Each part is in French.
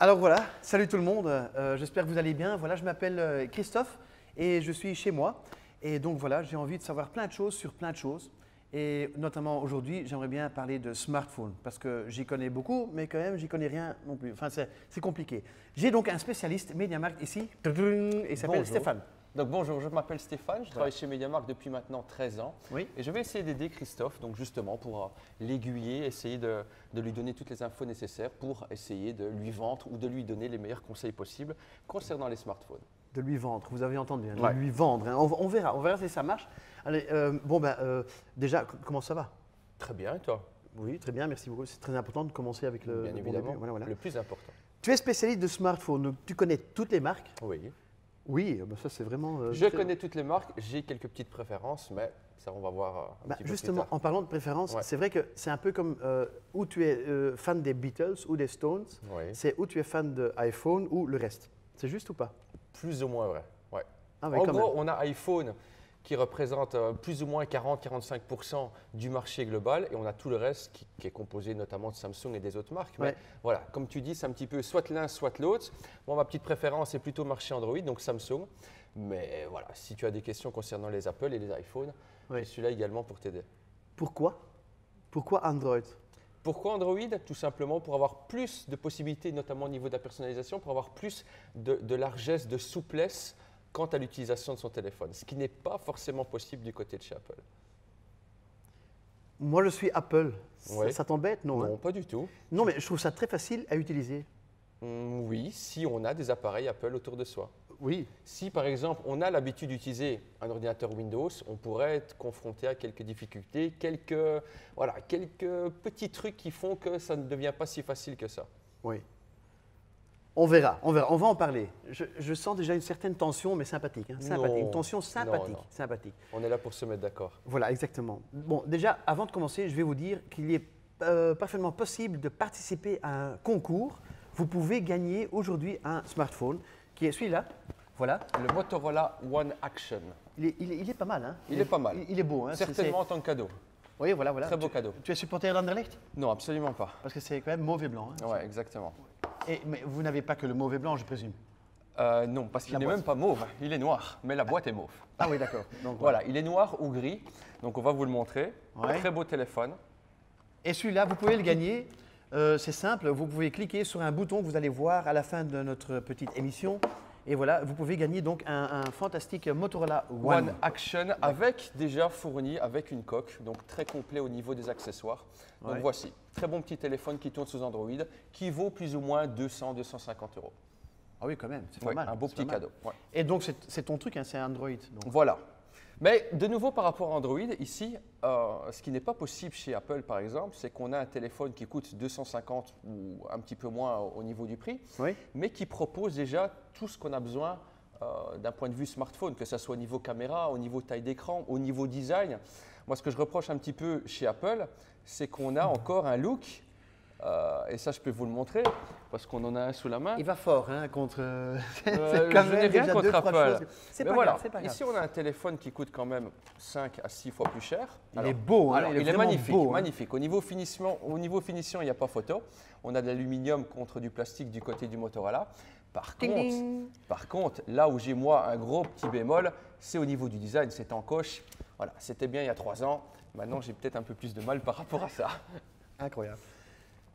Alors voilà, salut tout le monde, j'espère que vous allez bien. Voilà, je m'appelle Christophe et je suis chez moi. Et donc voilà, j'ai envie de savoir plein de choses sur plein de choses. Et notamment aujourd'hui, j'aimerais bien parler de smartphone parce que j'y connais beaucoup, mais quand même, j'y connais rien non plus. Enfin, c'est compliqué. J'ai donc un spécialiste MediaMarkt ici, et il s'appelle Stéphane. Donc bonjour, je m'appelle Stéphane, je travaille chez MediaMarkt depuis maintenant 13 ans. Oui. Et je vais essayer d'aider Christophe, donc justement pour l'aiguiller, essayer de lui donner toutes les infos nécessaires pour essayer de lui vendre ou de lui donner les meilleurs conseils possibles concernant les smartphones. De lui vendre, vous avez entendu, hein, Ouais. de lui vendre. Hein. On verra si ça marche. Allez, déjà, comment ça va? Très bien, et toi? Oui, très bien, merci beaucoup. C'est très important de commencer avec le Bien bon évidemment, début. Voilà. le plus important. Tu es spécialiste de smartphone, donc tu connais toutes les marques. Oui. Oui, ben ça c'est vraiment… Je connais toutes les marques, j'ai quelques petites préférences, mais ça on va voir un petit peu justement, plus tard. en parlant de préférence, Ouais. c'est vrai que c'est un peu comme où tu es fan des Beatles ou des Stones, Oui. c'est où tu es fan de iPhone ou le reste. C'est juste ou pas? Plus ou moins vrai, ouais. Ah ouais, En quand gros, même. on a iPhone qui représente plus ou moins 40-45% du marché global et on a tout le reste qui est composé notamment de Samsung et des autres marques. Mais Ouais. voilà, comme tu dis, c'est un petit peu soit l'un, soit l'autre. Moi, ma petite préférence est plutôt marché Android, donc Samsung. Mais voilà, si tu as des questions concernant les Apple et les iPhones, Ouais. je suis là également pour t'aider. Pourquoi? Pourquoi Android? Pourquoi Android? Tout simplement pour avoir plus de possibilités, notamment au niveau de la personnalisation, pour avoir plus de largesse, de souplesse quant à l'utilisation de son téléphone, ce qui n'est pas forcément possible du côté de chez Apple. Moi je suis Apple. Ouais. Ça t'embête? Non, Non, hein? pas du tout. Non, mais je trouve ça très facile à utiliser. Oui, si on a des appareils Apple autour de soi. Oui. Si par exemple on a l'habitude d'utiliser un ordinateur Windows, on pourrait être confronté à quelques difficultés, quelques petits trucs qui font que ça ne devient pas si facile que ça. Oui. On verra, on va en parler. Je sens déjà une certaine tension, mais sympathique. Hein, sympathique. Non. Une tension sympathique. Non. Sympathique. On est là pour se mettre d'accord. Voilà, exactement. Bon, déjà, avant de commencer, je vais vous dire qu'il est parfaitement possible de participer à un concours. Vous pouvez gagner aujourd'hui un smartphone qui est celui-là. Voilà. Le Motorola One Action. Il est pas mal. Hein. Il est pas mal. Il est beau. Hein. Certainement en tant que cadeau. Oui, voilà. Très beau cadeau. Tu es supporter d'Anderlecht? Non, absolument pas. Parce que c'est quand même mauve et blanc. Hein. Ouais, exactement. Mais vous n'avez pas que le mauve et blanc, je présume. Non, parce qu'il La n'est boîte. même pas mauve, il est noir, mais la boîte est mauve. Ah oui, d'accord. Donc Voilà, il est noir ou gris, donc on va vous le montrer. Ouais. Très beau téléphone. Et celui-là, vous pouvez le gagner. C'est simple, vous pouvez cliquer sur un bouton que vous allez voir à la fin de notre petite émission. Et voilà, vous pouvez gagner donc un fantastique Motorola One. One Action avec déjà fourni avec une coque, donc très complet au niveau des accessoires. Donc Ouais. voici, très bon petit téléphone qui tourne sous Android, qui vaut plus ou moins 200-250 euros. Ah oui, quand même, c'est pas Ouais, mal. un beau c'est petit pas mal. cadeau. Ouais. Et donc, c'est ton truc, hein, c'est Android. Donc. Voilà. Mais de nouveau par rapport à Android, ici, ce qui n'est pas possible chez Apple par exemple, c'est qu'on a un téléphone qui coûte 250 ou un petit peu moins au niveau du prix, Oui. mais qui propose déjà tout ce qu'on a besoin d'un point de vue smartphone, que ce soit au niveau caméra, au niveau taille d'écran, au niveau design. Moi, ce que je reproche un petit peu chez Apple, c'est qu'on a encore un look, et ça je peux vous le montrer, parce qu'on en a un sous la main. Il va fort hein, contre. Je n'ai rien contre Apple. C'est Mais pas voilà, grave, c'est pas grave. ici on a un téléphone qui coûte quand même 5 à 6 fois plus cher. Il est beau, hein, alors, il est vraiment magnifique, beau, hein. magnifique. Au niveau finition, il n'y a pas photo. On a de l'aluminium contre du plastique du côté du Motorola. Par contre, là où j'ai moi un gros petit bémol, c'est au niveau du design, c'est en coche. Voilà, c'était bien il y a 3 ans. Maintenant, j'ai peut-être un peu plus de mal par rapport à ça. Incroyable.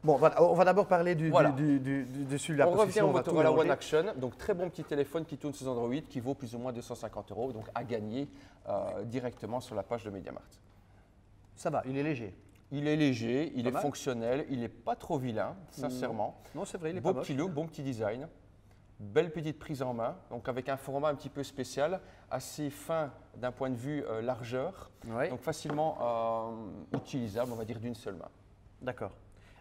Bon, voilà, on va d'abord parler de celui-là. On parce que revient sinon, au va tout Motorola mélanger. One Action, donc très bon petit téléphone qui tourne sous Android, qui vaut plus ou moins 250 euros, donc à gagner directement sur la page de MediaMarkt. Ça va, il est léger. Il est léger, il Pas est mal. fonctionnel, il n'est pas trop vilain, sincèrement. Non, c'est vrai, il est Beau pas petit moche. look, bon petit design, belle petite prise en main, donc avec un format un petit peu spécial, assez fin d'un point de vue largeur, Oui. donc facilement utilisable, on va dire d'une seule main. D'accord.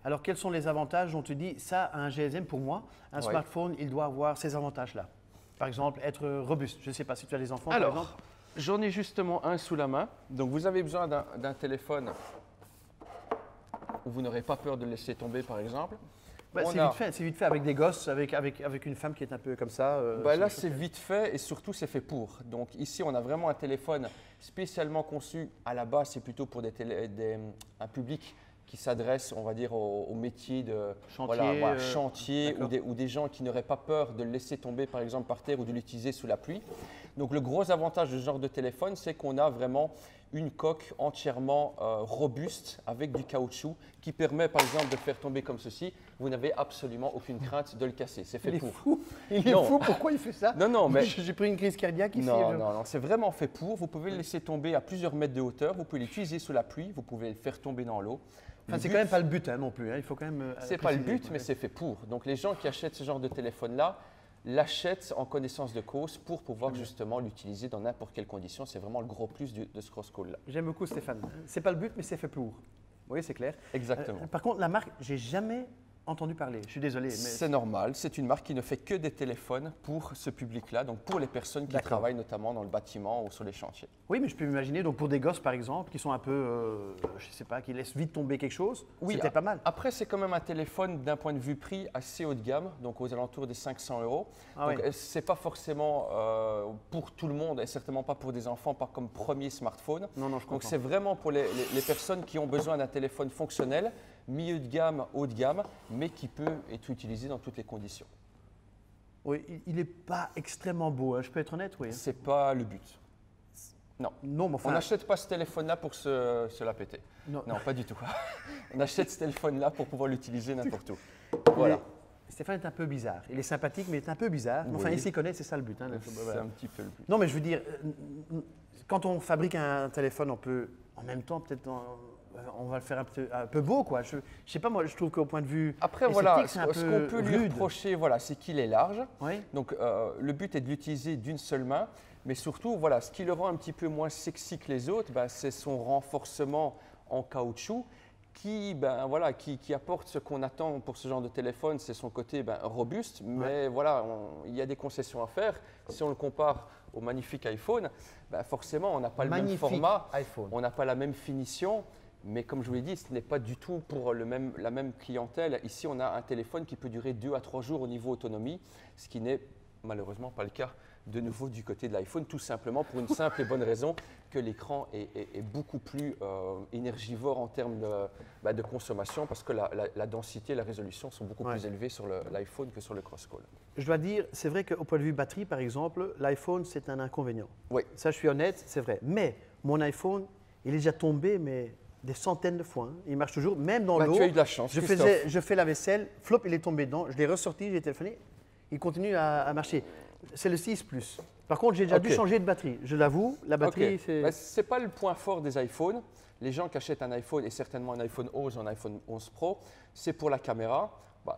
Alors, quels sont les avantages dont tu dis, ça, un GSM pour moi, un Ouais. smartphone, il doit avoir ces avantages-là? Par exemple, être robuste. Je ne sais pas si tu as des enfants, par Alors, exemple. j'en ai justement un sous la main, donc vous avez besoin d'un téléphone où vous n'aurez pas peur de le laisser tomber par exemple. Bah, On c'est a- vite fait avec des gosses, avec une femme qui est un peu comme ça. Bah là, c'est vite fait et surtout, c'est fait pour. Donc ici, on a vraiment un téléphone spécialement conçu. À la base, c'est plutôt pour un public qui s'adresse, on va dire, aux métiers de Chantier, chantier ou des gens qui n'auraient pas peur de le laisser tomber, par exemple, par terre ou de l'utiliser sous la pluie. Donc, le gros avantage de ce genre de téléphone, c'est qu'on a vraiment une coque entièrement robuste avec du caoutchouc qui permet, par exemple, de le faire tomber comme ceci. Vous n'avez absolument aucune crainte de le casser. C'est fait pour. Fou. Il est fou. Pourquoi il fait ça? Non, mais j'ai pris une crise cardiaque ici. Non, c'est vraiment fait pour. Vous pouvez le laisser tomber à plusieurs mètres de hauteur. Vous pouvez l'utiliser sous la pluie. Vous pouvez le faire tomber dans l'eau. Enfin, c'est quand même pas le but non plus. Il faut quand même. C'est pas le but, mais c'est fait pour. Donc, les gens qui achètent ce genre de téléphone-là l'achètent en connaissance de cause pour pouvoir justement l'utiliser dans n'importe quelle condition. C'est vraiment le gros plus de ce cross-call-là. J'aime beaucoup Stéphane. C'est pas le but, mais c'est fait pour. Oui, c'est clair. Exactement. Par contre, la marque, j'ai jamais entendu parler. Je suis désolé. Mais... C'est normal. C'est une marque qui ne fait que des téléphones pour ce public-là, donc pour les personnes qui travaillent notamment dans le bâtiment ou sur les chantiers. Oui, mais je peux m'imaginer, donc pour des gosses par exemple, qui sont un peu, je ne sais pas, qui laissent vite tomber quelque chose, c'était pas mal. Après, c'est quand même un téléphone d'un point de vue prix assez haut de gamme, donc aux alentours des 500 €. Donc, c'est pas forcément pour tout le monde et certainement pas pour des enfants, pas comme premier smartphone. Non, je comprends. Donc, c'est vraiment pour les personnes qui ont besoin d'un téléphone fonctionnel, milieu de gamme, haut de gamme, mais qui peut être utilisé dans toutes les conditions. Oui, il n'est pas extrêmement beau, hein. Je peux être honnête, oui. C'est pas le but. Non. Mais enfin... On n'achète pas ce téléphone-là pour se la péter. Non, pas du tout. On achète ce téléphone-là pour pouvoir l'utiliser n'importe où. Voilà. Stéphane est un peu bizarre. Il est sympathique, mais il est un peu bizarre. Oui. Enfin, il s'y connaît, c'est ça le but. Hein, c'est un petit peu le but. Non, mais je veux dire, quand on fabrique un téléphone, on peut, en même temps, peut-être... on va le faire un peu beau, quoi. Je sais pas, moi, je trouve qu'au point de vue après, voilà, ce qu'on peut lui reprocher, c'est qu'il est large. Oui. Donc, le but est de l'utiliser d'une seule main. Mais surtout, voilà, ce qui le rend un petit peu moins sexy que les autres, c'est son renforcement en caoutchouc qui apporte ce qu'on attend pour ce genre de téléphone, c'est son côté robuste. Mais voilà, il y a des concessions à faire. Si on le compare au magnifique iPhone, forcément, on n'a pas le même format, on n'a pas la même finition. Mais comme je vous l'ai dit, ce n'est pas du tout pour la même clientèle. Ici, on a un téléphone qui peut durer 2 à 3 jours au niveau autonomie, ce qui n'est malheureusement pas le cas de nouveau du côté de l'iPhone, tout simplement pour une simple et bonne raison que l'écran est beaucoup plus énergivore en termes de consommation parce que la densité et la résolution sont beaucoup plus élevées sur l'iPhone que sur le Crosscall. Je dois dire, c'est vrai qu'au point de vue batterie, par exemple, l'iPhone, c'est un inconvénient. Oui. Ça, je suis honnête, c'est vrai. Mais mon iPhone, il est déjà tombé, mais des centaines de fois. Hein. Il marche toujours, même dans l'eau. Tu as eu de la chance, je fais la vaisselle, flop, il est tombé dedans. Je l'ai ressorti, j'ai téléphoné. Il continue à marcher. C'est le 6 Plus. Par contre, j'ai déjà dû changer de batterie. Je l'avoue, la batterie, c'est… Ce n'est pas le point fort des iPhones. Les gens qui achètent un iPhone, et certainement un iPhone 11 ou un iPhone 11 Pro, c'est pour la caméra.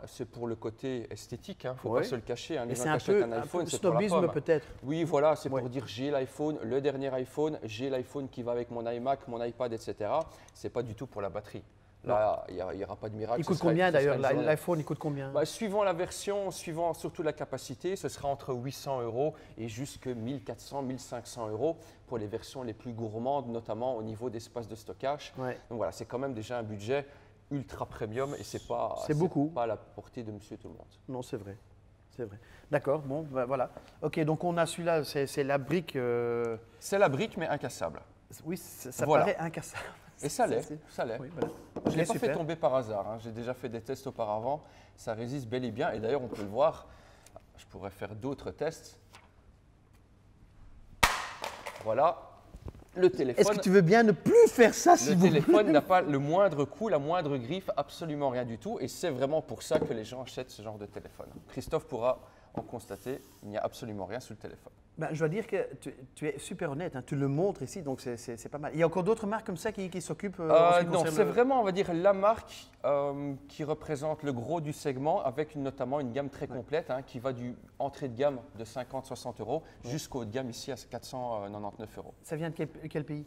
C'est pour le côté esthétique, il ne faut pas se le cacher. Les gens qui achètent un iPhone, c'est pour la pomme. Peut-être. Oui, voilà, c'est pour dire j'ai l'iPhone, le dernier iPhone, j'ai l'iPhone qui va avec mon iMac, mon iPad, etc. Ce n'est pas du tout pour la batterie. Là, il n'y aura pas de miracle. Il coûte combien d'ailleurs? L'iPhone, il coûte combien? Suivant la version, suivant surtout la capacité, ce sera entre 800 € et jusque 1400, 1500 € pour les versions les plus gourmandes, notamment au niveau d'espace de stockage. Donc voilà, c'est quand même déjà un budget ultra premium et c'est pas à la portée de monsieur tout le monde. Non, c'est vrai. C'est vrai. D'accord, bon, voilà. Ok, donc on a celui-là, c'est la brique… C'est la brique, mais incassable. Oui, ça paraît incassable. Et ça l'est, ça l'est. Oui, voilà. Je ne l'ai pas fait tomber par hasard. Hein. J'ai déjà fait des tests auparavant. Ça résiste bel et bien. Et d'ailleurs, on peut le voir. Je pourrais faire d'autres tests. Voilà. Le téléphone. Est-ce que tu veux bien ne plus faire ça, s'il vous plaît? Le téléphone n'a pas le moindre coup, la moindre griffe, absolument rien du tout. Et c'est vraiment pour ça que les gens achètent ce genre de téléphone. Christophe pourra en constater, il n'y a absolument rien sur le téléphone. Je dois dire que tu es super honnête, hein. Tu le montres ici, donc c'est pas mal. Il y a encore d'autres marques comme ça qui s'occupent non, c'est vraiment, on va dire, la marque qui représente le gros du segment avec notamment une gamme très complète qui va du entrée de gamme de 50-60 € jusqu'au haut de gamme ici à 499 €. Ça vient de quel pays?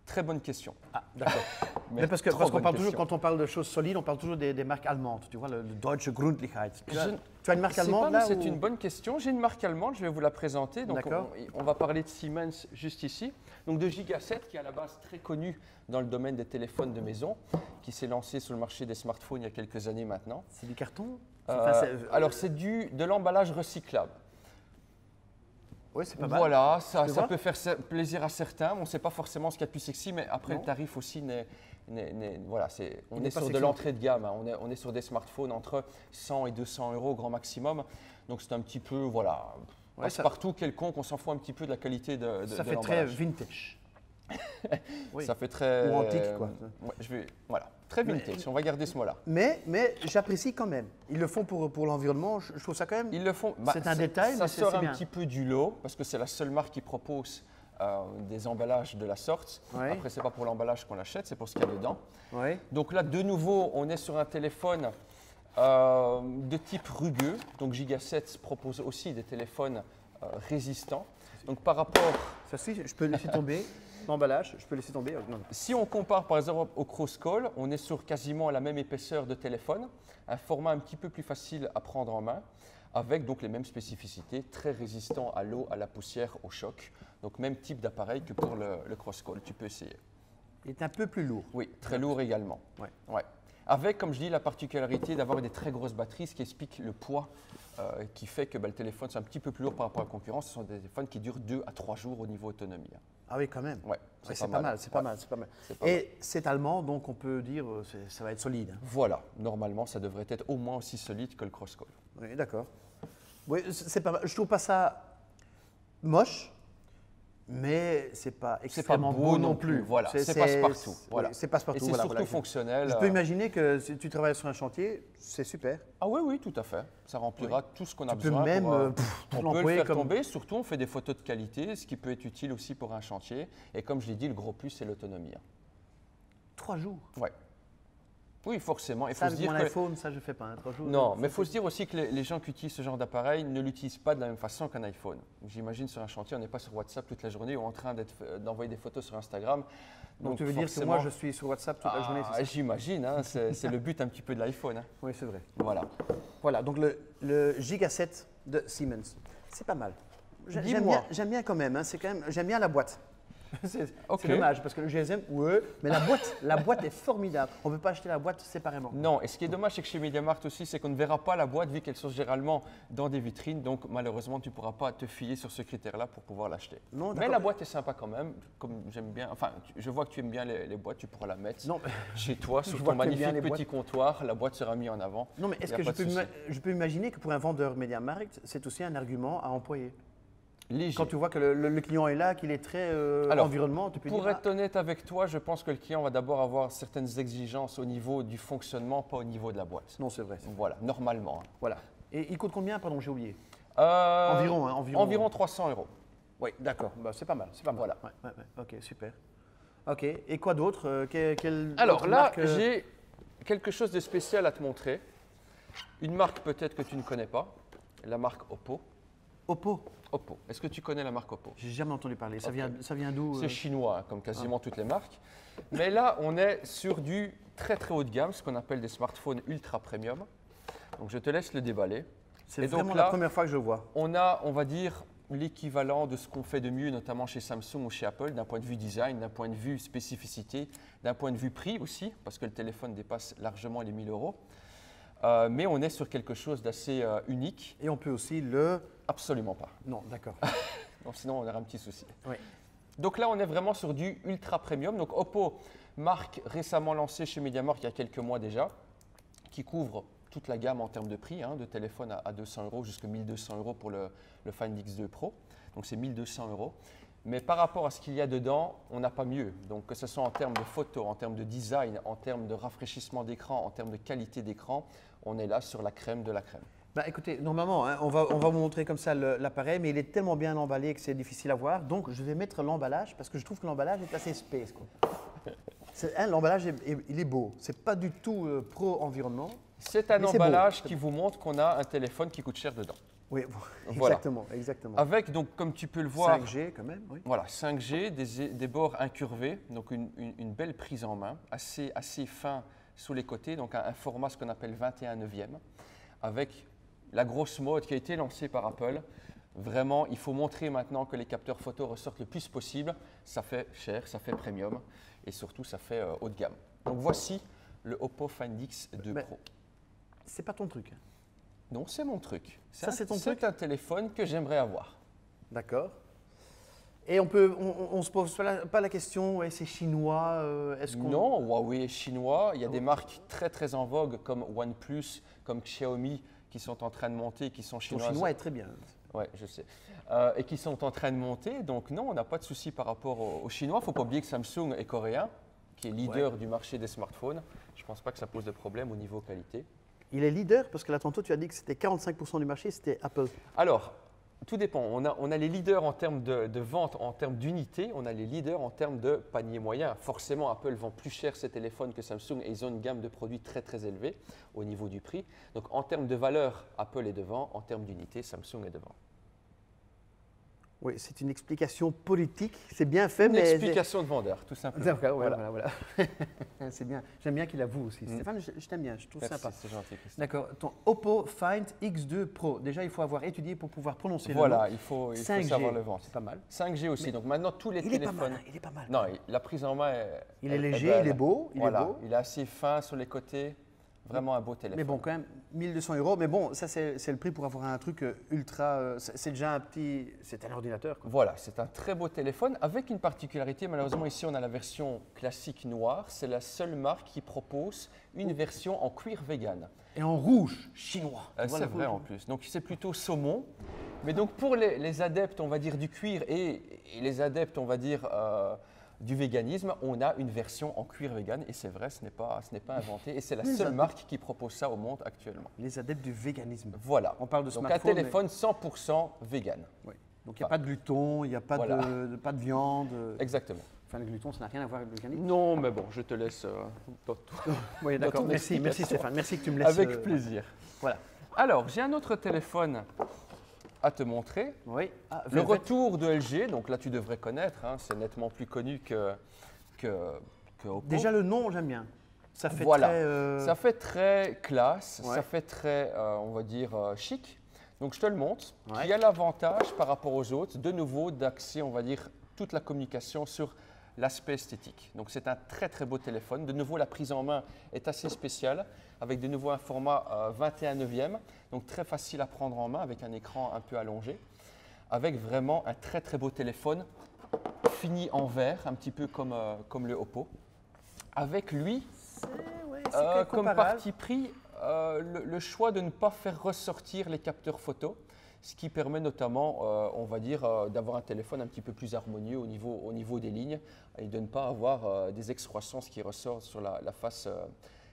Très bonne question. Ah, d'accord. Mais parce qu'on parle toujours, quand on parle de choses solides, on parle toujours des marques allemandes. Tu vois, le Deutsche Grundlichkeit. Tu as une marque allemande là? C'est une bonne question. J'ai une marque allemande, je vais vous la présenter. Donc on va parler de Siemens juste ici. Donc de Gigaset, qui est à la base très connu dans le domaine des téléphones de maison, qui s'est lancé sur le marché des smartphones il y a quelques années maintenant. C'est du carton? Alors c'est de l'emballage recyclable. Oui, c'est pas mal. Voilà, ça vois. peut faire plaisir à certains. On ne sait pas forcément ce qu'il y a de plus sexy, mais après, Non. le tarif aussi voilà, on n'est est pas sur de sexy. l'entrée de gamme. Hein. On est sur des smartphones entre 100 et 200 euros au grand maximum. Donc, c'est un petit peu, voilà, Ouais, partout quelconque. On s'en fout un petit peu de la qualité de ça de fait très l'emballage. vintage. Oui. Ça fait très… Ou antique, quoi. Ouais, voilà, très vintage. On va garder ce mot-là. Mais j'apprécie quand même. Ils le font pour l'environnement. Je trouve ça quand même. Ils le font. C'est un détail, ça mais sort c'est un bien. petit peu du lot parce que c'est la seule marque qui propose des emballages de la sorte. Ouais. Après, c'est pas pour l'emballage qu'on l'achète, c'est pour ce qu'il y a dedans. Oui. Donc là, de nouveau, on est sur un téléphone de type rugueux. Donc Giga 7 propose aussi des téléphones résistants. Donc par rapport, Ça aussi, je peux laisser tomber l'emballage. Je peux laisser tomber. Non. si on compare par exemple au Crosscall, on est sur quasiment la même épaisseur de téléphone, un format un petit peu plus facile à prendre en main, avec donc les mêmes spécificités, très résistant à l'eau, à la poussière, au choc. Donc même type d'appareil que pour le Crosscall, tu peux essayer. Il est un peu plus lourd. Oui, très lourd également. Ouais. Ouais. Avec, comme je dis, la particularité d'avoir des très grosses batteries, ce qui explique le poids qui fait que le téléphone c'est un petit peu plus lourd par rapport à la concurrence. Ce sont des téléphones qui durent 2 à 3 jours au niveau autonomie. Ah oui, quand même. Ouais, Ouais, c'est pas mal. C'est pas Ouais. mal. C'est pas mal. C'est pas mal. Et c'est allemand, donc on peut dire ça va être solide. Hein. Voilà, normalement, ça devrait être au moins aussi solide que le Crosscall. Oui, d'accord. Oui, c'est pas mal. Je trouve pas ça moche, mais c'est pas C'est pas extrêmement beau non plus. Voilà, c'est passe-partout. Voilà. Oui, c'est passe-partout. Et c'est voilà, surtout voilà. fonctionnel. Je peux imaginer que si tu travailles sur un chantier, c'est super. Ah oui, oui, tout à fait. Ça remplira tout ce qu'on a Tu peux besoin. même pour, tout on peut le l'employer faire comme. tomber. Surtout, on fait des photos de qualité, ce qui peut être utile aussi pour un chantier. Et comme je l'ai dit, le gros plus, c'est l'autonomie. 3 jours. Ouais. Oui, forcément. Il faut Ça, se avec dire mon que… iPhone, ça je fais pas. Hein, 3 jours. Non, mais il faut se dire aussi que les gens qui utilisent ce genre d'appareil ne l'utilisent pas de la même façon qu'un iPhone. J'imagine sur un chantier, on n'est pas sur WhatsApp toute la journée ou en train d'envoyer des photos sur Instagram. Donc tu veux dire que moi je suis sur WhatsApp toute la journée, c'est ça? J'imagine, hein, c'est le but un petit peu de l'iPhone. Hein. Oui, c'est vrai. Voilà. Voilà, donc le Giga 7 de Siemens, c'est pas mal. Dis-moi. J'aime bien quand même, hein, j'aime bien la boîte. C'est Ok. dommage parce que le GSM, ouais, mais la boîte est formidable. On ne peut pas acheter la boîte séparément. Non, et ce qui est dommage, c'est que chez MediaMarkt aussi, c'est qu'on ne verra pas la boîte vu qu'elles sont généralement dans des vitrines. Donc malheureusement, tu ne pourras pas te fier sur ce critère-là pour pouvoir l'acheter. Non, Mais d'accord. la boîte est sympa quand même. Comme j'aime bien, enfin, je vois que tu aimes bien les boîtes, tu pourras la mettre Non, chez toi sur Je ton vois que tu aimes bien magnifique les petit comptoir. La boîte sera mise en avant. non, mais est-ce Y a que pas de souci. je peux imaginer que pour un vendeur MediaMarkt, c'est aussi un argument à employer. Léger. Quand tu vois que le client est là, qu'il est très Alors, environnement, tu peux Pour dire. être honnête avec toi, je pense que le client va d'abord avoir certaines exigences au niveau du fonctionnement, pas au niveau de la boîte. Non, c'est vrai. Voilà, normalement. Hein. Voilà. Et il coûte combien? Pardon, j'ai oublié. Environ, Environ, hein, environ 300 euros. Oui, d'accord. Bah, c'est pas mal. C'est pas mal. Voilà. Ouais. Ok, super. Ok. Et quoi d'autre? Alors autre là, marque, j'ai quelque chose de spécial à te montrer. Une marque peut-être que tu ne connais pas, la marque Oppo. Oppo. Oppo. Est-ce que tu connais la marque Oppo? J'ai jamais entendu parler. Ça Ok. vient d'où? C'est chinois, hein, comme quasiment toutes les marques. Mais là, on est sur du très très haut de gamme, ce qu'on appelle des smartphones ultra premium. Donc je te laisse le déballer. C'est Et donc vraiment là- la première fois que je le vois. On a, on va dire, l'équivalent de ce qu'on fait de mieux, notamment chez Samsung ou chez Apple, d'un point de vue design, d'un point de vue spécificité, d'un point de vue prix aussi, parce que le téléphone dépasse largement les 1000 euros. Mais on est sur quelque chose d'assez unique. Et on peut aussi le. Absolument pas. Non, d'accord. Non, sinon, on aurait un petit souci. Oui. Donc là, on est vraiment sur du ultra premium. Donc Oppo, marque récemment lancée chez MediaMarkt il y a quelques mois déjà, qui couvre toute la gamme en termes de prix, hein, de téléphone à 200 euros jusqu'à 1200 euros pour le Find X2 Pro. Donc c'est 1200 euros. Mais par rapport à ce qu'il y a dedans, on n'a pas mieux. Donc que ce soit en termes de photo, en termes de design, en termes de rafraîchissement d'écran, en termes de qualité d'écran, on est là sur la crème de la crème. Bah, écoutez, normalement, hein, on va vous montrer comme ça l'appareil, mais il est tellement bien emballé que c'est difficile à voir. Donc, je vais mettre l'emballage parce que je trouve que l'emballage est assez space, quoi. L'emballage, il est beau. C'est pas du tout pro-environnement. C'est un Mais c'est beau. emballage qui vous montre qu'on a un téléphone qui coûte cher dedans. Oui, Voilà. exactement. Avec, donc, comme tu peux le voir, 5G quand même, oui. voilà, 5G, des bords incurvés, donc une belle prise en main, assez fin sous les côtés, donc un format ce qu'on appelle 21/9, avec la grosse mode qui a été lancée par Apple. Vraiment, il faut montrer maintenant que les capteurs photo ressortent le plus possible. Ça fait cher, ça fait premium et surtout ça fait haut de gamme. Donc voici le Oppo Find X2 Mais- Pro. C'est pas ton truc. Non, c'est mon truc. Ça, c'est ton C'est truc un téléphone que j'aimerais avoir. D'accord. Et on se pose pas la question, ouais, c'est chinois, est-ce qu'on… Non, Huawei est chinois. Il y a des marques très très en vogue comme OnePlus, comme Xiaomi qui sont en train de monter, qui sont Ton chinoises. chinois est très bien. Oui, je sais. Et qui sont en train de monter. Donc non, on n'a pas de souci par rapport aux Chinois. Il ne faut pas oublier que Samsung est coréen, qui est leader du marché des smartphones. Je ne pense pas que ça pose de problème au niveau qualité. Il est leader parce que là, tantôt, tu as dit que c'était 45% du marché, c'était Apple. Alors, tout dépend. On a les leaders en termes de vente, en termes d'unités. On a les leaders en termes de panier moyen. Forcément, Apple vend plus cher ses téléphones que Samsung et ils ont une gamme de produits très très élevée au niveau du prix. Donc, en termes de valeur, Apple est devant. En termes d'unité, Samsung est devant. Oui, c'est une explication politique, c'est bien fait, Une mais… explication de vendeur, tout simplement. Voilà. C'est bien. J'aime bien qu'il avoue aussi. Stéphane, je t'aime bien, je trouve Merci, sympa. c'est gentil, Christophe. D'accord. Ton Oppo Find X2 Pro. Déjà, il faut avoir étudié pour pouvoir prononcer le nom. Voilà, il faut 5G, savoir le vendre. c'est pas mal. 5G aussi. Mais donc maintenant, tous les Il est pas téléphones. mal, hein, il est pas mal. Non, la prise en main Il est léger, belle. il est beau. Il est beau. Il est assez fin sur les côtés. Vraiment un beau téléphone. Mais bon, quand même, 1200 €. Mais bon, ça, c'est le prix pour avoir un truc ultra… c'est déjà un petit… C'est un ordinateur, quoi. Voilà, c'est un très beau téléphone avec une particularité. Malheureusement, ici, on a la version classique noire. C'est la seule marque qui propose une version en cuir vegan. Et en rouge, chinois. C'est vrai en plus. Donc, c'est plutôt saumon. Mais donc, pour les adeptes, on va dire, du cuir et les adeptes, on va dire… du véganisme, on a une version en cuir vegan et c'est vrai, ce n'est pas inventé et c'est la seule marque qui propose ça au monde actuellement. Les adeptes du véganisme. Voilà. On parle de donc smartphone. un téléphone 100% vegan. Oui. Donc il n'y a pas de gluton, il n'y a pas, pas de viande. Exactement. Enfin, le gluton, ça n'a rien à voir avec le véganisme. Non, mais bon, je te laisse Oui, d'accord. Merci Stéphane. Merci que tu me laisses. Avec plaisir. Voilà. Alors, j'ai un autre téléphone à te montrer. Oui. Le retour de LG, donc là tu devrais connaître, hein, c'est nettement plus connu que Oppo. Déjà le nom, j'aime bien. Ça fait ça fait très classe, Ouais. ça fait très, on va dire, chic. Donc je te le montre. Ouais. Qui a l'avantage par rapport aux autres, de nouveau, d'axer, on va dire, toute la communication sur l'aspect esthétique. Donc c'est un très très beau téléphone. De nouveau, la prise en main est assez spéciale, avec de nouveau un format 21/9, donc très facile à prendre en main, avec un écran un peu allongé, avec vraiment un très très beau téléphone, fini en verre, un petit peu comme le Oppo. Avec lui, comme parti pris, le choix de ne pas faire ressortir les capteurs photo, ce qui permet notamment, on va dire, d'avoir un téléphone un petit peu plus harmonieux au niveau des lignes et de ne pas avoir des excroissances qui ressortent sur la face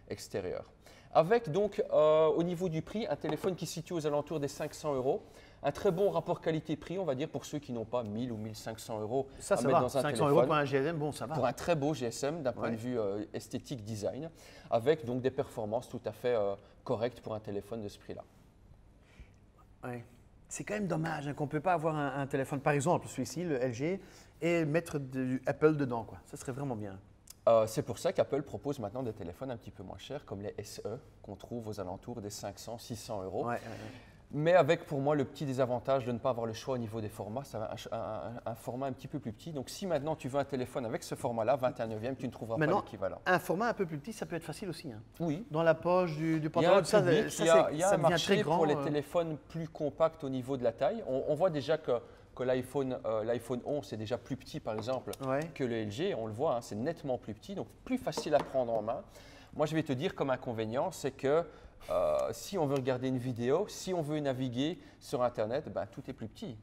extérieure. Avec donc, au niveau du prix, un téléphone qui se situe aux alentours des 500 €. Un très bon rapport qualité-prix, on va dire, pour ceux qui n'ont pas 1000 ou 1500 € ça à mettre va. dans un 500 téléphone. € pour un GSM, bon, ça va. Pour un très beau GSM d'un point de vue esthétique, design, avec donc des performances tout à fait correctes pour un téléphone de ce prix-là. Ouais. C'est quand même dommage hein, qu'on ne peut pas avoir un téléphone, par exemple celui-ci, le LG, et mettre du Apple dedans, quoi. Ça serait vraiment bien. C'est pour ça qu'Apple propose maintenant des téléphones un petit peu moins chers, comme les SE, qu'on trouve aux alentours des 500, 600 €. Ouais. Mais avec pour moi le petit désavantage de ne pas avoir le choix au niveau des formats, ça va un format un petit peu plus petit. Donc si maintenant tu veux un téléphone avec ce format-là, 21/9, tu ne trouveras pas l'équivalent. Un format un peu plus petit, ça peut être facile aussi. Hein. Oui. Dans la poche du Il y a pantalon, un public, il y a un marché très grand, pour les téléphones plus compacts au niveau de la taille. On voit déjà que l'iPhone 11 est déjà plus petit par exemple que le LG. On le voit, hein, c'est nettement plus petit, donc plus facile à prendre en main. Moi je vais te dire comme inconvénient, c'est que si on veut regarder une vidéo, si on veut naviguer sur Internet, ben, tout est plus petit.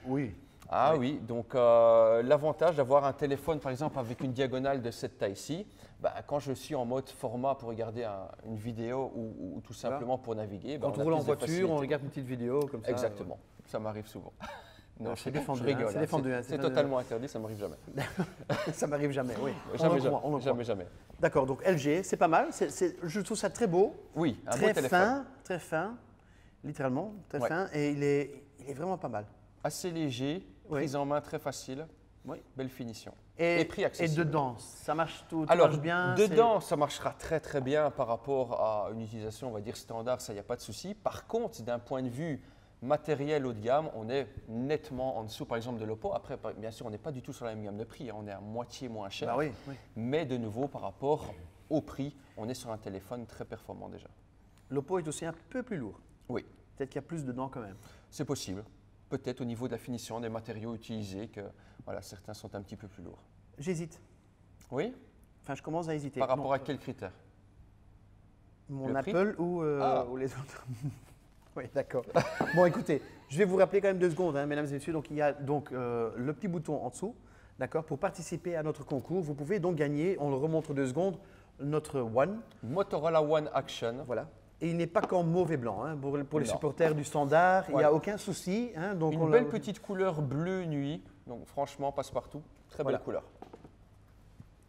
Oui. Ah oui, donc l'avantage d'avoir un téléphone par exemple avec une diagonale de cette taille-ci, ben, quand je suis en mode format pour regarder une vidéo ou tout simplement pour naviguer. Ben, quand on roule en voiture, on regarde une petite vidéo comme ça. Exactement, ça m'arrive souvent. Non, c'est défendu. Je rigole, c'est défendu. C'est totalement interdit, ça ne m'arrive jamais. Ça m'arrive jamais, oui. Jamais. D'accord, donc LG, c'est pas mal. Je trouve ça très beau. Oui, un beau téléphone. Très fin, littéralement, très fin. Et il est vraiment pas mal. Assez léger, prise en main très facile, belle finition. Et prix accessible. Et dedans, ça marche tout Alors, marche bien. Dedans, ça marchera très très bien par rapport à une utilisation, on va dire standard, ça, il n'y a pas de souci. Par contre, d'un point de vue matériel haut de gamme, on est nettement en dessous, par exemple, de l'Oppo. Après, bien sûr, on n'est pas du tout sur la même gamme de prix, hein. On est à moitié moins cher. Bah oui. Mais de nouveau, par rapport au prix, on est sur un téléphone très performant déjà. L'Oppo est aussi un peu plus lourd. Oui. Peut-être qu'il y a plus dedans quand même. C'est possible. peut-être au niveau de la finition des matériaux utilisés, que voilà, certains sont un petit peu plus lourds. J'hésite. Oui? Enfin, je commence à hésiter. Par rapport à quels critères? Mon Le prix? Apple ou les autres? Oui, d'accord. Bon, écoutez, je vais vous rappeler quand même 2 secondes, hein, mesdames et messieurs. Donc, il y a donc le petit bouton en dessous, d'accord, pour participer à notre concours. Vous pouvez donc gagner, on le remonte 2 secondes, notre One. Motorola One Action. Voilà. Et il n'est pas qu'en mauve et blanc. Hein, pour les Non. supporters du standard, il n'y a Voilà. aucun souci. Hein, donc Une belle petite couleur bleu nuit. Donc franchement, passe-partout. Très Voilà. belle couleur.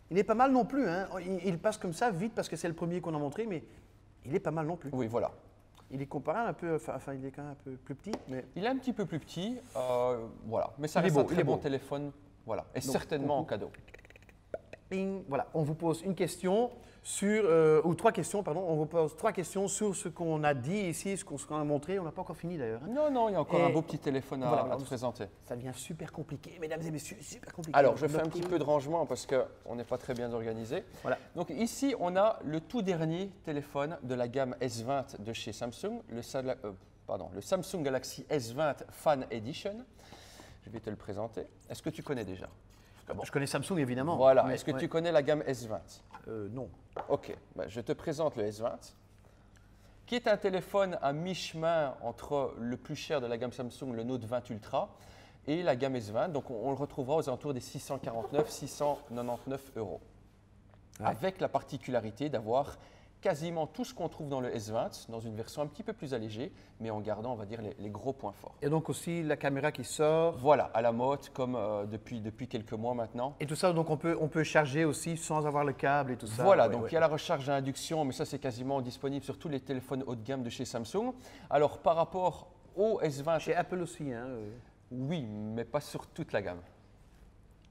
Il est pas mal non plus. Hein. Il passe comme ça vite parce que c'est le premier qu'on a montré, mais il est pas mal non plus. Oui, voilà. Il est comparable un peu, enfin il est quand même un peu plus petit. Mais... Il est un petit peu plus petit, voilà. Mais ça Il est reste beau, un il très est bon beau. téléphone. Voilà. Et Donc, certainement en cadeau. Ping, voilà, on vous pose une question sur, ou 3 questions, pardon, on vous pose 3 questions sur ce qu'on a dit ici, ce qu'on a montré. On n'a pas encore fini d'ailleurs. Hein. Non, non, il y a encore Et un beau petit téléphone à te présenter. Ça devient super compliqué, mesdames et messieurs, super compliqué. Alors, je fais un petit peu de rangement parce qu'on n'est pas très bien organisé. Voilà. Donc ici, on a le tout dernier téléphone de la gamme S20 de chez Samsung, le Samsung Galaxy S20 Fan Edition. Je vais te le présenter. Est-ce que tu connais déjà? Bon. Je connais Samsung évidemment. Voilà. Mais, Est-ce que tu connais la gamme S20? Non. Ok, ben, je te présente le S20, qui est un téléphone à mi-chemin entre le plus cher de la gamme Samsung, le Note 20 Ultra, et la gamme S20. Donc on le retrouvera aux alentours des 649-699 €. Ouais. Avec la particularité d'avoir quasiment tout ce qu'on trouve dans le S20, dans une version un petit peu plus allégée, mais en gardant, on va dire, les gros points forts. Et donc aussi la caméra qui sort. Voilà, à la mode, comme depuis quelques mois maintenant. Et tout ça, donc on peut charger aussi sans avoir le câble et tout ça. Voilà, Ouais, donc ouais. il y a la recharge à induction, mais ça c'est quasiment disponible sur tous les téléphones haut de gamme de chez Samsung. Alors par rapport au S20, Chez Apple aussi, hein. oui, mais pas sur toute la gamme.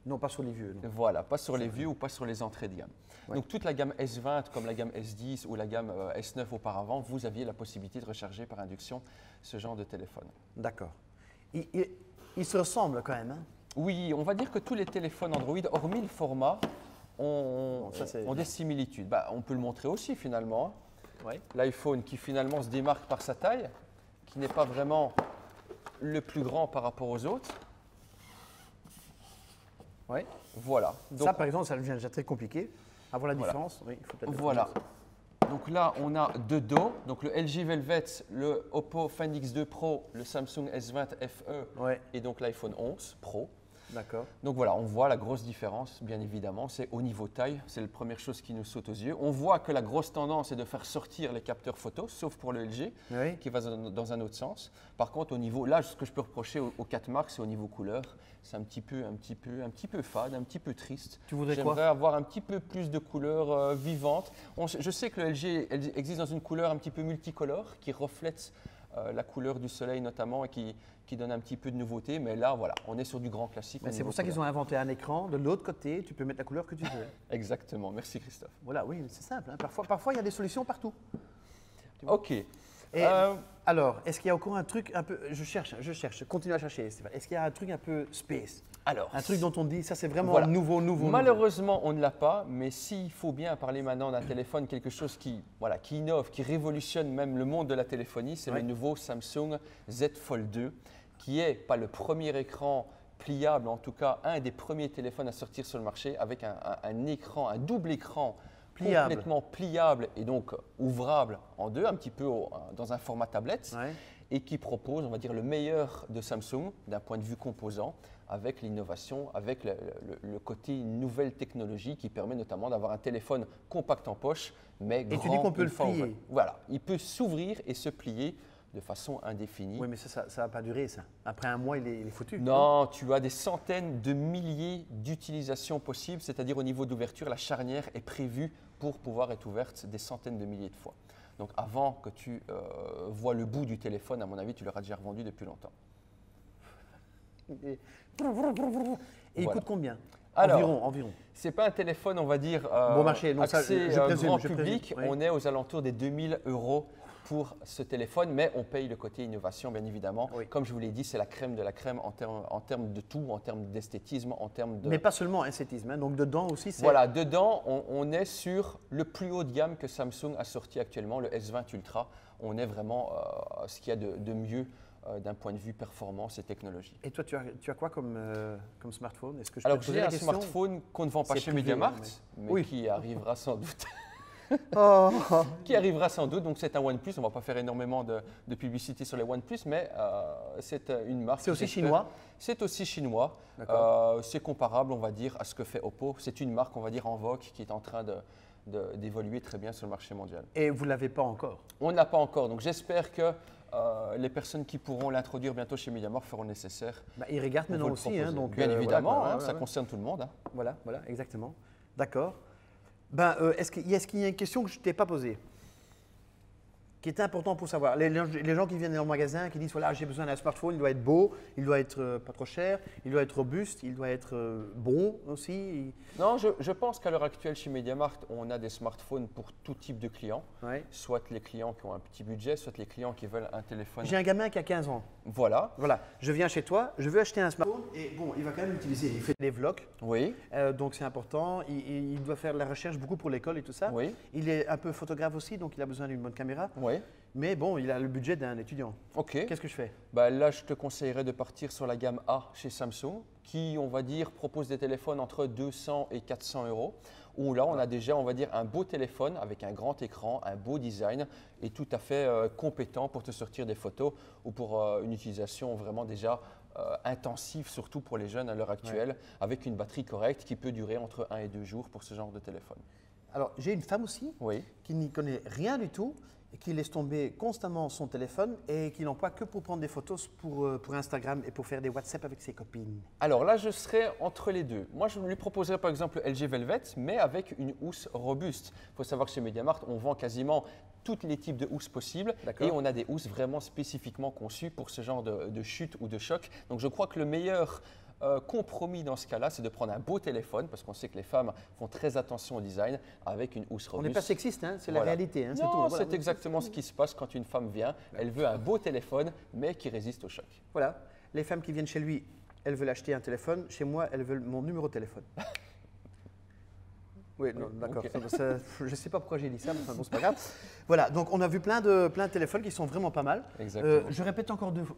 Non, pas sur les vieux. Non. Voilà, pas sur les vieux ou pas sur les entrées de gamme. Ouais. Donc toute la gamme S20 comme la gamme S10 ou la gamme S9 auparavant, vous aviez la possibilité de recharger par induction ce genre de téléphone. D'accord. Il se ressemble quand même. Hein. Oui, on va dire que tous les téléphones Android, hormis le format, ont ça, c'est des bien. similitudes. Bah, on peut le montrer aussi finalement. Ouais. L'iPhone qui finalement se démarque par sa taille, qui n'est pas vraiment le plus grand par rapport aux autres. Ouais. Voilà. Donc, Ça, par exemple, ça devient déjà très compliqué. Avoir la Voilà. différence, oui, il faut peut-être le voilà. faire. Donc là, on a deux dos. Donc le LG Velvet, le Oppo Find X2 Pro, le Samsung S20 FE Ouais, et donc l'iPhone 11 Pro. d'accord. Donc voilà, on voit la grosse différence, bien évidemment, c'est au niveau taille, c'est la première chose qui nous saute aux yeux. On voit que la grosse tendance est de faire sortir les capteurs photo, sauf pour le LG, Oui. qui va dans un autre sens. Par contre, au niveau, là, ce que je peux reprocher aux 4 marques, c'est au niveau couleur, c'est un petit peu fade, un petit peu triste. Tu voudrais J'aimerais quoi? avoir un petit peu plus de couleurs vivantes. Je sais que le LG existe dans une couleur un petit peu multicolore, qui reflète la couleur du soleil notamment et qui donne un petit peu de nouveauté. Mais là, voilà, on est sur du grand classique. Ben, c'est pour ça qu'ils ont inventé un écran. De l'autre côté, tu peux mettre la couleur que tu veux. Exactement, merci Christophe. Voilà, oui, c'est simple. Hein. Parfois, il y a des solutions partout. Ok. Et Euh, alors, est-ce qu'il y a encore un truc un peu. Je cherche, continue à chercher, Stéphane. Est-ce qu'il y a un truc un peu space? alors, Un truc dont on dit, ça c'est vraiment Voilà. nouveau. malheureusement, on ne l'a pas, mais s'il faut bien parler maintenant d'un téléphone, quelque chose qui innove, qui révolutionne même le monde de la téléphonie, c'est Ouais. le nouveau Samsung Z Fold 2, qui est pas le premier écran pliable, en tout cas un des premiers téléphones à sortir sur le marché avec un écran, un double écran Pliable. complètement pliable et donc ouvrable en deux, un petit peu dans un format tablette. Ouais. Et qui propose, on va dire, le meilleur de Samsung d'un point de vue composant, avec l'innovation, avec le côté nouvelle technologie qui permet notamment d'avoir un téléphone compact en poche, mais grand. tu dis qu'on peut une le fois plier. ouvert. Voilà, il peut s'ouvrir et se plier de façon indéfinie. Oui, mais ça va pas durer, ça. Après un mois, il est foutu. Non, tu as des centaines de milliers d'utilisations possibles, c'est-à-dire au niveau d'ouverture, la charnière est prévue pour pouvoir être ouverte des centaines de milliers de fois. Donc avant que tu vois le bout du téléphone, à mon avis, tu l'auras déjà revendu depuis longtemps. Et il Voilà. coûte combien? Alors, Environ. C'est pas un téléphone, on va dire, Bon marché, donc ça, axé je présume, grand je public. présume, oui. On est aux alentours des 2000 € pour ce téléphone, mais on paye le côté innovation, bien évidemment. Oui. Comme je vous l'ai dit, c'est la crème de la crème en termes de tout, en termes d'esthétisme, en termes de… Mais pas seulement esthétisme. Hein. Donc dedans aussi, c'est. Voilà, dedans, on est sur le plus haut de gamme que Samsung a sorti actuellement, le S20 Ultra. On est vraiment ce qu'il y a de mieux d'un point de vue performance et technologie. Et toi, tu as quoi comme smartphone? Est-ce que je Alors peux te poser j'ai la un question? smartphone qu'on ne vend pas C'est chez privé, MediaMarkt, mais Oui. qui arrivera sans doute. Oh. Qui arrivera sans doute. Donc c'est un OnePlus. On ne va pas faire énormément de publicité sur les OnePlus, mais c'est une marque. C'est aussi j'espère. chinois? C'est aussi chinois. D'accord. C'est comparable, on va dire, à ce que fait Oppo. C'est une marque, on va dire, en vogue qui est en train d'évoluer très bien sur le marché mondial. Et vous ne l'avez pas encore? On ne l'a pas encore. Donc j'espère que les personnes qui pourront l'introduire bientôt chez MediaMarkt feront le nécessaire. Bah, ils regardent pour maintenant vous le aussi. proposer. Donc, bien voilà, évidemment, quoi, hein, ouais, ça ouais. concerne tout le monde. Hein. Voilà, exactement. D'accord. Ben, est-ce qu'il y a une question que je ne t'ai pas posée, qui est important pour savoir? Les gens qui viennent dans le magasin, qui disent voilà, j'ai besoin d'un smartphone, il doit être beau, il doit être pas trop cher, il doit être robuste, il doit être bon aussi. Non, je pense qu'à l'heure actuelle, chez MediaMarkt, on a des smartphones pour tout type de clients. Ouais. Soit les clients qui ont un petit budget, soit les clients qui veulent un téléphone. J'ai un gamin qui a 15 ans. Voilà. Voilà, je viens chez toi, je veux acheter un smartphone et bon, il va quand même l'utiliser. Il fait des vlogs, Oui, donc c'est important. Il doit faire de la recherche beaucoup pour l'école et tout ça. oui, Il est un peu photographe aussi, donc il a besoin d'une bonne caméra. oui. Mais bon, il a le budget d'un étudiant. OK. Qu'est-ce que je fais? Bah, là, je te conseillerais de partir sur la gamme A chez Samsung, qui, on va dire, propose des téléphones entre 200 et 400 euros. Où là, on a déjà, on va dire, un beau téléphone avec un grand écran, un beau design et tout à fait compétent pour te sortir des photos ou pour une utilisation vraiment déjà intensive, surtout pour les jeunes à l'heure actuelle, avec une batterie correcte qui peut durer entre 1 et 2 jours pour ce genre de téléphone. Alors, j'ai une femme aussi Oui. qui n'y connaît rien du tout et qui laisse tomber constamment son téléphone et qui l'emploie que pour prendre des photos pour Instagram et pour faire des WhatsApp avec ses copines. Alors là, je serais entre les deux. Moi, je lui proposerais par exemple le LG Velvet, mais avec une housse robuste. Il faut savoir que chez MediaMarkt, on vend quasiment tous les types de housses possibles D'accord. et on a des housses vraiment spécifiquement conçues pour ce genre de chute ou de choc. Donc je crois que le meilleur compromis dans ce cas-là, c'est de prendre un beau téléphone, parce qu'on sait que les femmes font très attention au design, avec une housse On robuste. n'est pas sexiste, hein, c'est la Voilà. réalité. Hein, c'est Non, tout. Voilà. c'est exactement ce qui se passe quand une femme vient. Elle veut un beau téléphone, mais qui résiste au choc. Voilà. Les femmes qui viennent chez lui, elles veulent acheter un téléphone. Chez moi, elles veulent mon numéro de téléphone. Oui, non, d'accord. ok. Je ne sais pas pourquoi j'ai dit ça, mais enfin, bon, c'est pas grave. Voilà, donc on a vu plein de téléphones qui sont vraiment pas mal. Exactement. Je répète encore deux fois.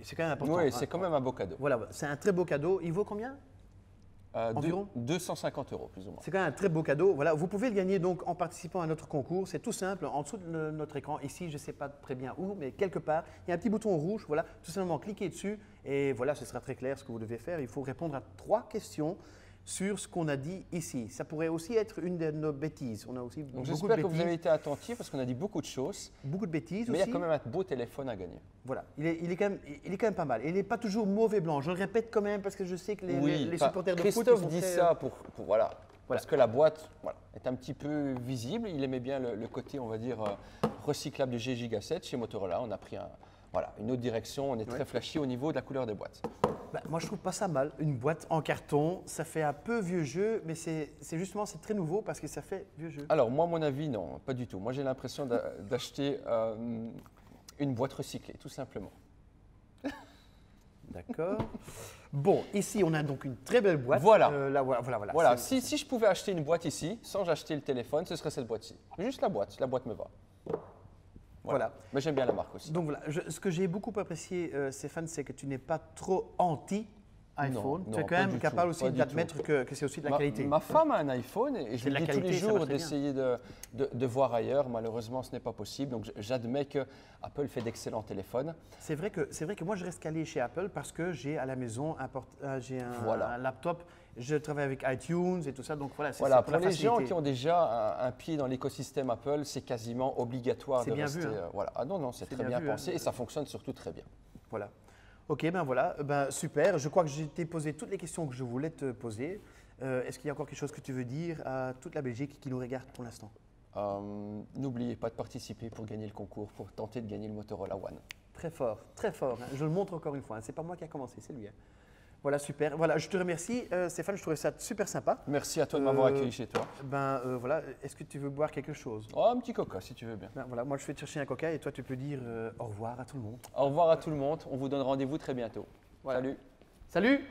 C'est quand même important. Oui, hein. c'est quand même un beau cadeau. Voilà, c'est un très beau cadeau. Il vaut combien? Environ 250 euros, plus ou moins. C'est quand même un très beau cadeau. Voilà, vous pouvez le gagner donc en participant à notre concours. C'est tout simple. En dessous de notre écran, ici, je ne sais pas très bien où, mais quelque part, il y a un petit bouton rouge. Voilà, tout simplement cliquez dessus et voilà, ce sera très clair ce que vous devez faire. Il faut répondre à 3 questions sur ce qu'on a dit ici. Ça pourrait aussi être une de nos bêtises. On a aussi Donc beaucoup de j'espère que vous bêtises. avez été attentifs parce qu'on a dit beaucoup de choses, Beaucoup de bêtises mais il y aussi. a quand même un beau téléphone à gagner. Voilà, il est quand même pas mal. Il n'est pas toujours mauvais blanc. Je le répète quand même parce que je sais que les enfin, supporters de foot, Christophe ils sont dit très, ça pour voilà, parce que la boîte est un petit peu visible. Il aimait bien le côté, on va dire, recyclable du G-Giga 7 chez Motorola. On a pris une autre direction. On est très flashy au niveau de la couleur des boîtes. Bah, moi, je trouve pas ça mal. Une boîte en carton, ça fait un peu vieux jeu, mais c'est justement c'est très nouveau parce que ça fait vieux jeu. Alors moi, mon avis, non, pas du tout. Moi, j'ai l'impression d'acheter une boîte recyclée, tout simplement. D'accord. Bon, ici, on a donc une très belle boîte. Voilà. Voilà. Voilà, si je pouvais acheter une boîte ici, sans acheter le téléphone, ce serait cette boîte-ci. Juste la boîte me va. Voilà. Mais j'aime bien la marque aussi. Donc voilà, ce que j'ai beaucoup apprécié, Stéphane, c'est que tu n'es pas trop anti-iPhone. Tu Non, es pas quand même du capable tout, aussi pas du d'admettre que c'est aussi de la qualité. Ma femme a un iPhone et je C'est de lui la dis tous les qualité, ça jours va très bien. d'essayer de voir ailleurs. Malheureusement, ce n'est pas possible. Donc j'admets que Apple fait d'excellents téléphones. C'est vrai que moi, je reste calé chez Apple parce que j'ai à la maison un laptop. Je travaille avec iTunes et tout ça, donc voilà. Voilà, c'est pour la les gens facilité. qui ont déjà un pied dans l'écosystème Apple, c'est quasiment obligatoire C'est de bien rester. vu, hein. Voilà. Ah non, c'est très bien bien vu, pensé hein. et ça fonctionne surtout très bien. Voilà. Ok, ben voilà, super. Je crois que j'ai posé toutes les questions que je voulais te poser. Est-ce qu'il y a encore quelque chose que tu veux dire à toute la Belgique qui nous regarde pour l'instant? N'oubliez pas de participer pour gagner le concours, pour tenter de gagner le Motorola One. Très fort, très fort. Hein. Je le montre encore une fois. Hein. C'est pas moi qui a commencé, c'est lui. Hein. Voilà, super. Voilà, je te remercie, Stéphane. Je trouvais ça super sympa. Merci à toi de m'avoir accueilli chez toi. Voilà. Est-ce que tu veux boire quelque chose? Oh, un petit coca si tu veux bien. Voilà, moi je vais te chercher un coca et toi tu peux dire au revoir à tout le monde. Au revoir à tout le monde. On vous donne rendez-vous très bientôt. Voilà. Salut. Salut!